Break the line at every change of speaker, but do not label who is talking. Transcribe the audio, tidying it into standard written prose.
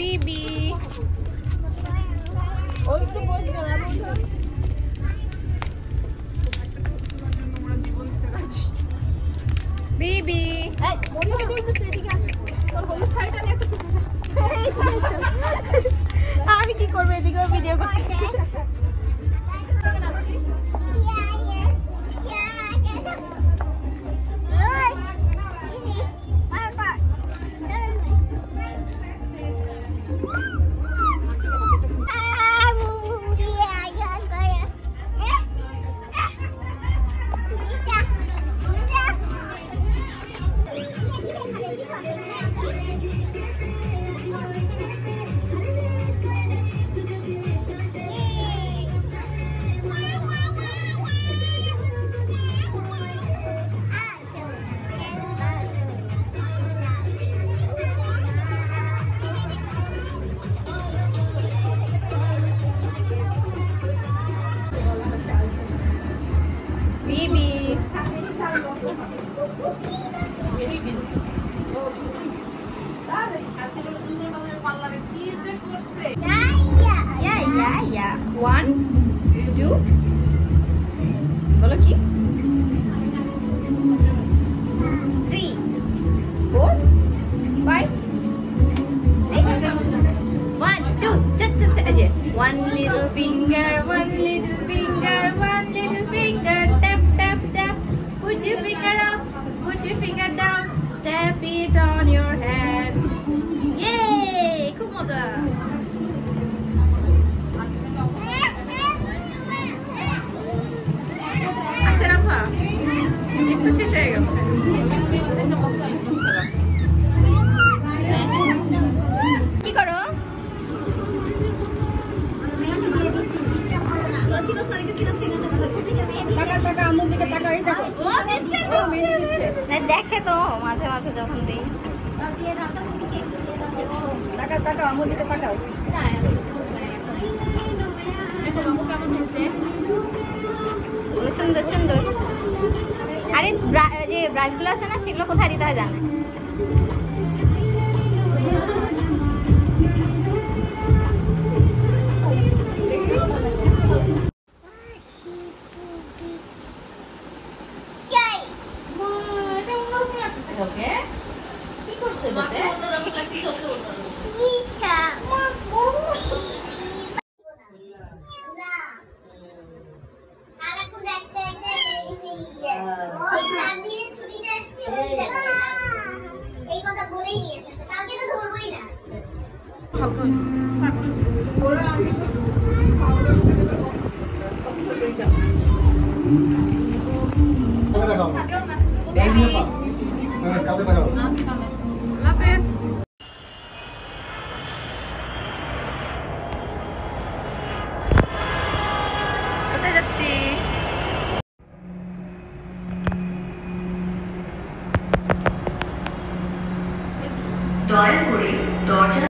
বিবি ওই তো বসবে না বিবি এই মরি হয়ে দিয়েছে এদিকে আসো তোর হলুদ শাড়িটা নিয়ে একটু পিছে আমি কি করব এদিকে ভিডিও করতেছি Bibi. Yeah. 1, 2. বলো কি? 3, 4, 5, 6. 1, 2. Aja. One little finger, one little finger, one little finger. Tap, tap, tap. Put your finger up, put your finger down. Tap it on your head. Yay! খুব মজা। আচ্ছা রাখা। একটু শেষ হয়ে গেছে। কি করো? দেখে তো মাঝে মাঝে যখন দিই সুন্দর সুন্দর। আরে যে ব্রাশগুলো আছে না সেগুলো কোথায় দিতে হয় জানে?
ওকে কি করছে বলে অন্যরকম লাগছে ওকে অন্যরকম
নিশা মা বড় না সারাক্ষণ একটা ওই চাঁদিয়ে ছুটিতে আসছে এই কথা বলেই নিয়ে এসেছে কালকে তো ধরবই না
হালকা হইছে ওরা আমি বেবি কালকে দেখাও লাপেস কোথায় যাচ্ছি দয়া করে দরজা